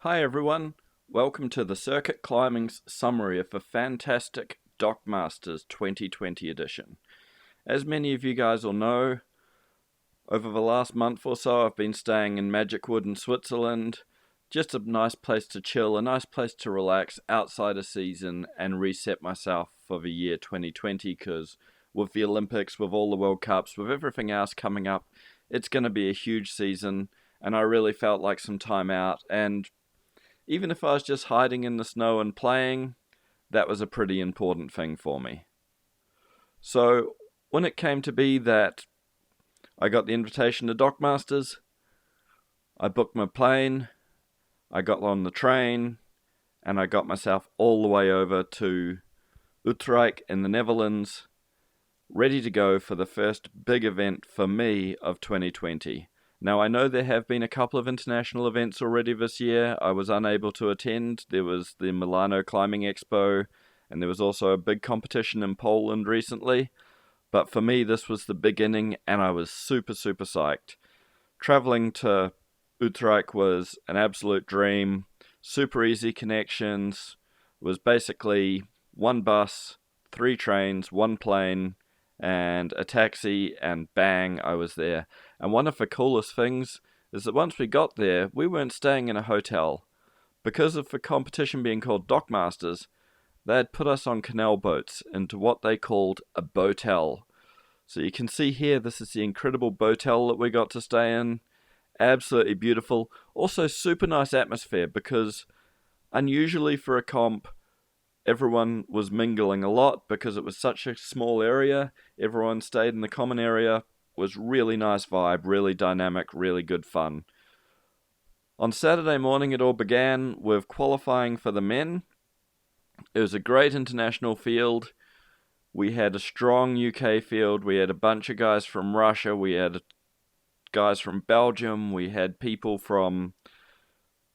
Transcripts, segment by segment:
Hi everyone, welcome to the Circuit Climbing's summary of the fantastic Dockmasters 2020 edition. As many of you guys will know, over the last month or so I've been staying in Magic Wood in Switzerland. Just a nice place to chill, a nice place to relax outside a season and reset myself for the year 2020 because with the Olympics, with all the World Cups, with everything else coming up, it's going to be a huge season and I really felt like some time out, and even if I was just hiding in the snow and playing, that was a pretty important thing for me. So when it came to be that I got the invitation to Dockmasters, I booked my plane, I got on the train, and I got myself all the way over to Utrecht in the Netherlands, ready to go for the first big event for me of 2020. Now, I know there have been a couple of international events already this year. I was unable to attend. There was the Milano Climbing Expo, and there was also a big competition in Poland recently. But for me, this was the beginning, and I was super psyched. Traveling to Utrecht was an absolute dream. Super easy connections. It was basically one bus, 3 trains, 1 plane, and a taxi, and bang, I was there. And one of the coolest things is that once we got there, we weren't staying in a hotel. Because of the competition being called Dockmasters, they had put us on canal boats into what they called a boatel. So you can see here, this is the incredible boatel that we got to stay in. Absolutely beautiful. Also super nice atmosphere because unusually for a comp, everyone was mingling a lot because it was such a small area. Everyone stayed in the common area. It was really nice vibe, really dynamic, really good fun. On Saturday morning it all began with qualifying for the men. It was a great international field. We had a strong UK field. We had a bunch of guys from Russia. We had guys from Belgium. We had people from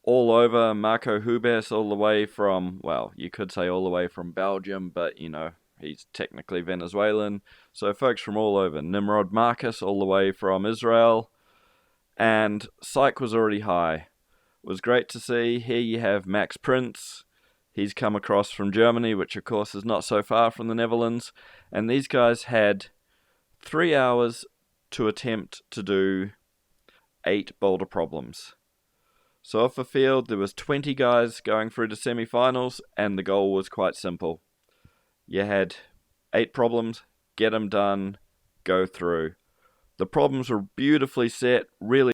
all over. Marco Hubers all the way from, well, you could say all the way from Belgium, but he's technically Venezuelan. So folks from all over. Nimrod Marcus all the way from Israel. And psych was already high. It was great to see. Here you have Max Prince. He's come across from Germany, which of course is not so far from the Netherlands. And these guys had 3 hours to attempt to do 8 boulder problems. So off the field, there was 20 guys going through to semi-finals, and the goal was quite simple. You had 8 problems, get them done, go through. The problems were beautifully set, really,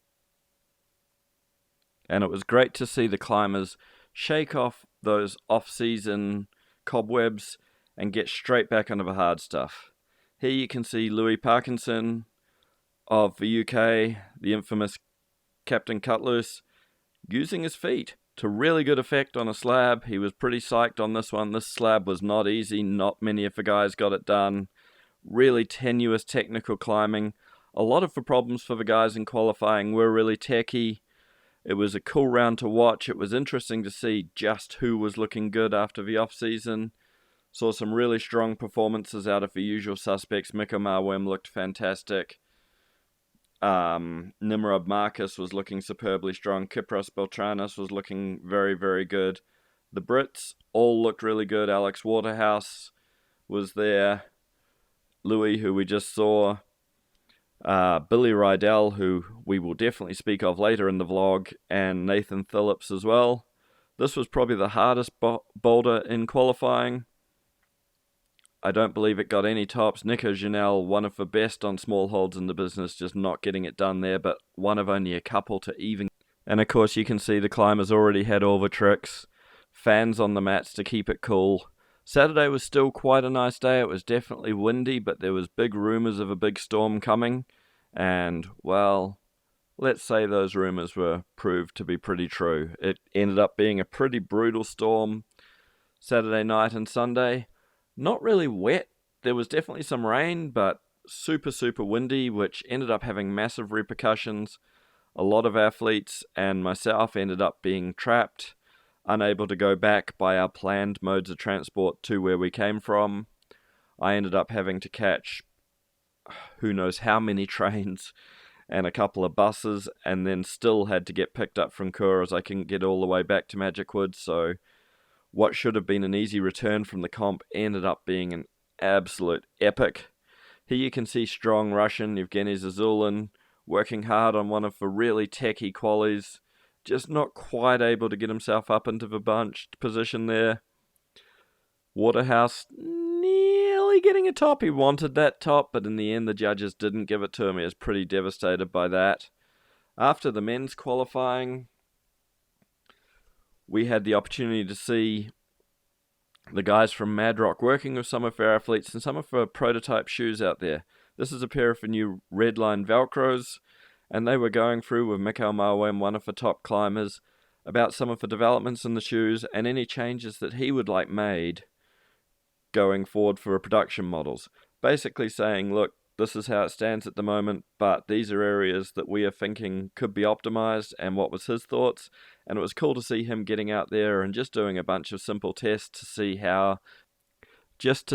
and it was great to see the climbers shake off those off-season cobwebs and get straight back onto the hard stuff. Here you can see Louis Parkinson of the UK, the infamous Captain Cutloose, using his feet to really good effect on a slab. He was pretty psyched on this one. This slab was not easy. Not many of the guys got it done. Really tenuous technical climbing. A lot of the problems for the guys in qualifying were really techy. It was a cool round to watch. It was interesting to see just who was looking good after the off-season. Saw some really strong performances out of the usual suspects. Mikko Marwem looked fantastic. Nimrod Marcus was looking superbly strong. Kypros Beltranis was looking very good. The Brits all looked really good. Alex Waterhouse was there. Louis, who we just saw. Billy Rydell, who we will definitely speak of later in the vlog. And Nathan Phillips as well. This was probably the hardest boulder in qualifying. I don't believe it got any tops. Nico Janelle, one of the best on small holds in the business, just not getting it done there, but one of only a couple to even. And of course you can see the climbers already had all the tricks. Fans on the mats to keep it cool. Saturday was still quite a nice day. It was definitely windy, but there was big rumours of a big storm coming. And, well, let's say those rumours were proved to be pretty true. It ended up being a pretty brutal storm Saturday night and Sunday. Not really wet. There was definitely some rain, but super windy, which ended up having massive repercussions. A lot of athletes and myself ended up being trapped, unable to go back by our planned modes of transport to where we came from. I ended up having to catch who knows how many trains and a couple of buses, and then still had to get picked up from Kura as I couldn't get all the way back to Magic Wood. So what should have been an easy return from the comp ended up being an absolute epic. Here you can see strong Russian Yevgeny Zazulin working hard on one of the really techie qualies, just not quite able to get himself up into the bunched position there. Waterhouse nearly getting a top. He wanted that top, but in the end the judges didn't give it to him. He was pretty devastated by that. After the men's qualifying, we had the opportunity to see the guys from Madrock working with some of our athletes and some of our prototype shoes out there. This is a pair of the new Redline Velcros, and they were going through with Mikhail Marwem, one of the top climbers, about some of the developments in the shoes and any changes that he would like made going forward for production models. Basically saying, look, this is how it stands at the moment, but these are areas that we are thinking could be optimized, and what was his thoughts. And it was cool to see him getting out there and just doing a bunch of simple tests to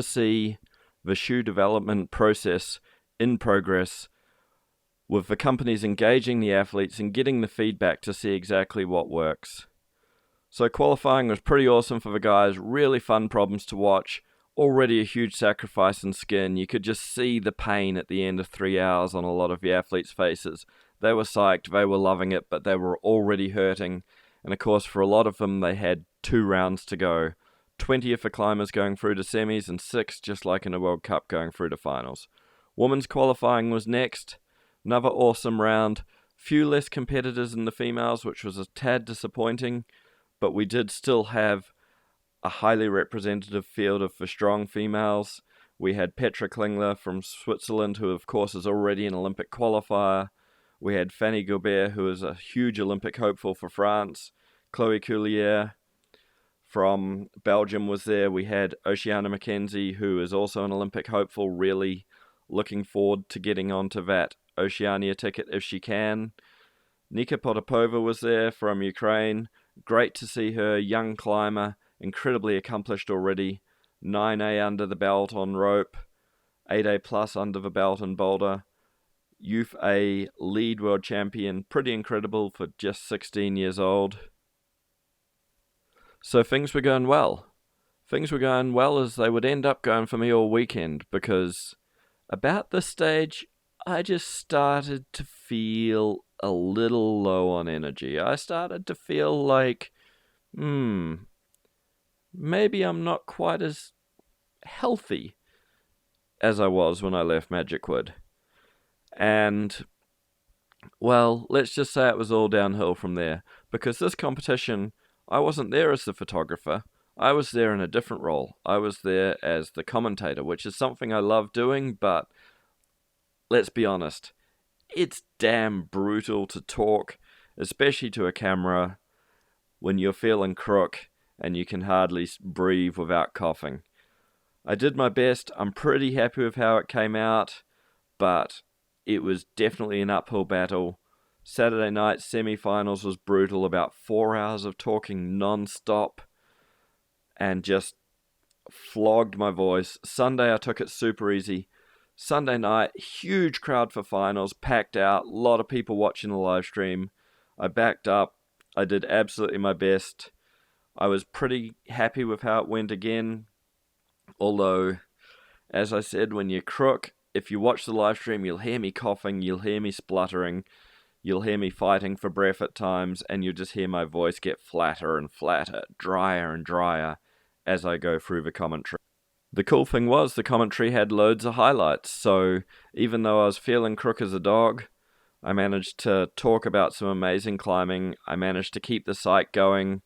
see the shoe development process in progress, with the companies engaging the athletes and getting the feedback to see exactly what works. So qualifying was pretty awesome for the guys, really fun problems to watch. Already a huge sacrifice in skin. You could just see the pain at the end of 3 hours on a lot of the athletes' faces. They were psyched, they were loving it, but they were already hurting. And of course, for a lot of them, they had 2 rounds to go. 20 of the climbers going through to semis and 6, just like in a World Cup, going through to finals. Women's qualifying was next. Another awesome round. Few less competitors in the females, which was a tad disappointing, but we did still have a highly representative field of the strong females. We had Petra Klingler from Switzerland, who of course is already an Olympic qualifier. We had Fanny Gobert, who is a huge Olympic hopeful for France. Chloe Coulier from Belgium was there. We had Oceana McKenzie, who is also an Olympic hopeful, really looking forward to getting onto that Oceania ticket if she can. Nika Potapova was there from Ukraine. Great to see her, young climber, incredibly accomplished already. 9A under the belt on rope, 8A plus under the belt in boulder. Youth A lead world champion, pretty incredible for just 16 years old. So things were going well. Things were going well as they would end up going for me all weekend, because about this stage, I just started to feel a little low on energy. I started to feel like, maybe I'm not quite as healthy as I was when I left Magic Wood. And, well, let's just say it was all downhill from there, because this competition, I wasn't there as the photographer. I was there in a different role. I was there as the commentator, which is something I love doing, but let's be honest, it's damn brutal to talk, especially to a camera, when you're feeling crook and you can hardly breathe without coughing. I did my best. I'm pretty happy with how it came out, but it was definitely an uphill battle. Saturday night semi-finals was brutal, about 4 hours of talking non-stop and just flogged my voice. Sunday I took it super easy. Sunday night, huge crowd for finals, packed out, a lot of people watching the live stream. I backed up. I did absolutely my best. I was pretty happy with how it went again. Although, as I said, when you're crook, if you watch the live stream, you'll hear me coughing, you'll hear me spluttering, you'll hear me fighting for breath at times, and you'll just hear my voice get flatter and flatter, drier and drier as I go through the commentary. The cool thing was the commentary had loads of highlights, so even though I was feeling crook as a dog, I managed to talk about some amazing climbing. I managed to keep the site going.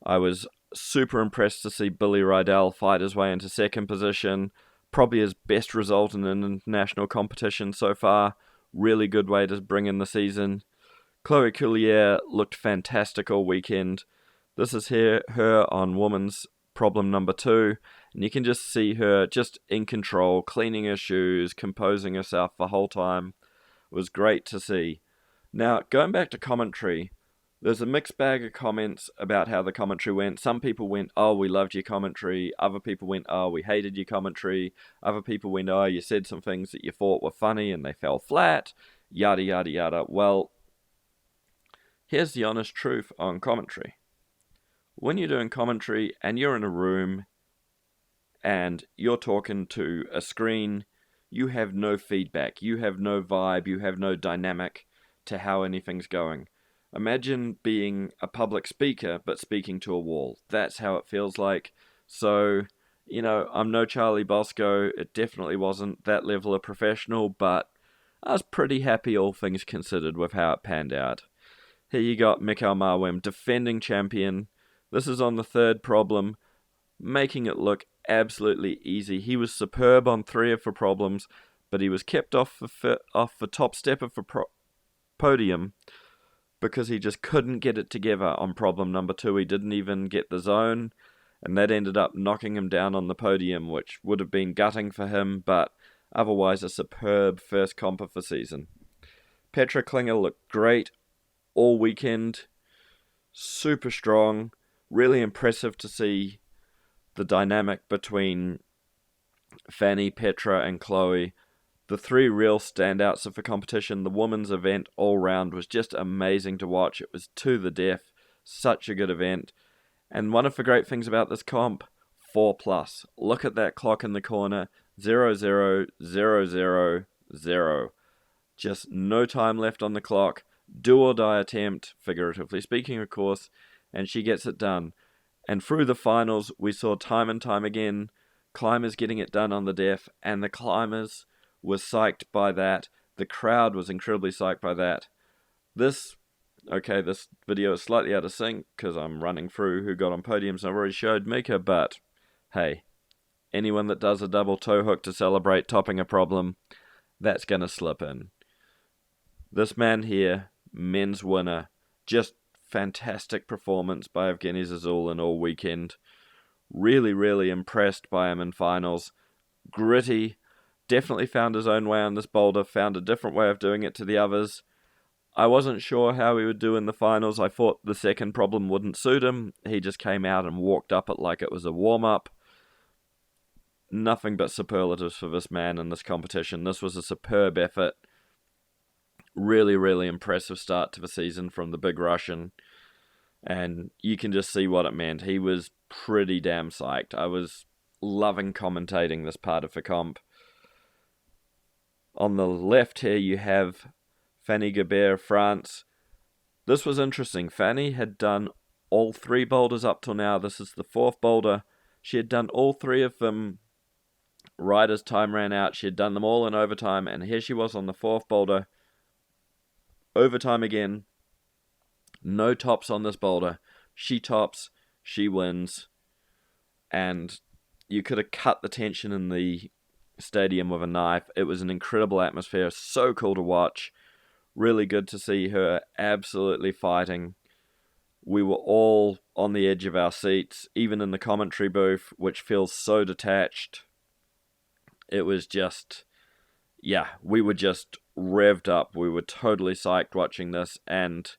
I was super impressed to see Billy Rydell fight his way into second position, probably his best result in an international competition so far. Really good way to bring in the season. Chloe Coulier looked fantastic all weekend. This is her on women's problem number 2, and you can just see her just in control, cleaning her shoes, composing herself the whole time. It was great to see. Now, going back to commentary, there's a mixed bag of comments about how the commentary went. Some people went, oh, we loved your commentary. Other people went, oh, we hated your commentary. Other people went, oh, you said some things that you thought were funny and they fell flat. yada yada yada. Well, here's the honest truth on commentary. When you're doing commentary and you're in a room and you're talking to a screen, you have no feedback, you have no vibe, you have no dynamic to how anything's going. Imagine being a public speaker but speaking to a wall. That's how it feels like. So, I'm no Charlie Bosco. It definitely wasn't that level of professional, but I was pretty happy, all things considered, with how it panned out. Here you got Mikael Marwem, defending champion. This is on the third problem, making it look absolutely easy. He was superb on 3 of the problems, but he was kept off the top step of the podium because he just couldn't get it together on problem number 2. He didn't even get the zone, and that ended up knocking him down on the podium, which would have been gutting for him, but otherwise a superb first comp of the season. Petra Klinger looked great all weekend, super strong, really impressive to see the dynamic between Fanny, Petra, and Chloe. The 3 real standouts of the competition. The women's event all round was just amazing to watch. It was to the death, such a good event. And one of the great things about this comp, 4+. Look at that clock in the corner, 0:00:00. Just no time left on the clock. Do or die attempt, figuratively speaking, of course, and she gets it done. And through the finals, we saw time and time again climbers getting it done on the deaf, and the climbers were psyched by that. The crowd was incredibly psyched by that. This video is slightly out of sync because I'm running through who got on podiums and I've already showed Mika, but hey, anyone that does a double toe hook to celebrate topping a problem, that's going to slip in. This man here, men's winner, just fantastic performance by Evgeny Zazulin all weekend. Really, really impressed by him in finals. Gritty, definitely found his own way on this boulder, found a different way of doing it to the others. I wasn't sure how he would do in the finals. I thought the second problem wouldn't suit him. He just came out and walked up it like it was a warm-up. Nothing but superlatives for this man in this competition. This was a superb effort. Really, really impressive start to the season from the big Russian. And you can just see what it meant. He was pretty damn psyched. I was loving commentating this part of the comp. On the left here you have Fanny Guebert, France. This was interesting. Fanny had done all 3 boulders up till now. This is the 4th boulder. She had done all 3 of them right as time ran out. She had done them all in overtime, and here she was on the 4th boulder. Overtime again. No tops on this boulder. She tops, she wins. And you could have cut the tension in the stadium with a knife. It was an incredible atmosphere. So cool to watch. Really good to see her absolutely fighting. We were all on the edge of our seats, even in the commentary booth, which feels so detached. It was just, we were just revved up. We were totally psyched watching this, and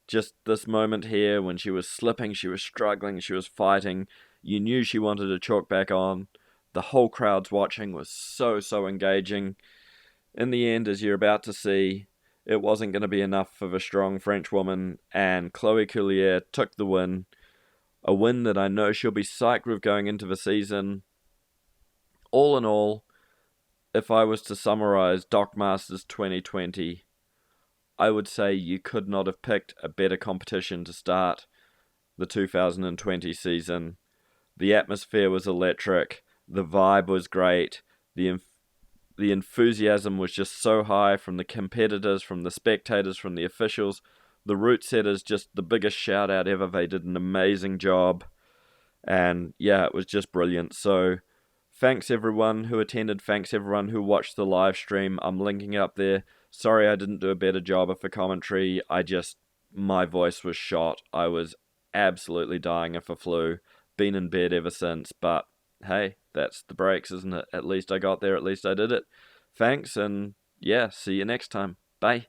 just this moment here when she was slipping, she was struggling, she was fighting, you knew she wanted to chalk back on. The whole crowd's watching was so engaging. In the end, as you're about to see, it wasn't going to be enough for the strong French woman, and Chloe Collier took the win. A win that I know she'll be psyched with going into the season. All in all, if I was to summarize Dock Masters 2020, I would say you could not have picked a better competition to start the 2020 season. The atmosphere was electric, the vibe was great, the enthusiasm was just so high from the competitors, from the spectators, from the officials. The route setters, just the biggest shout out ever. They did an amazing job. And it was just brilliant. So thanks everyone who attended. Thanks everyone who watched the live stream. I'm linking up there. Sorry I didn't do a better job of the commentary. My voice was shot. I was absolutely dying of a flu. Been in bed ever since. But hey, that's the breaks, isn't it? At least I got there. At least I did it. Thanks, and see you next time. Bye.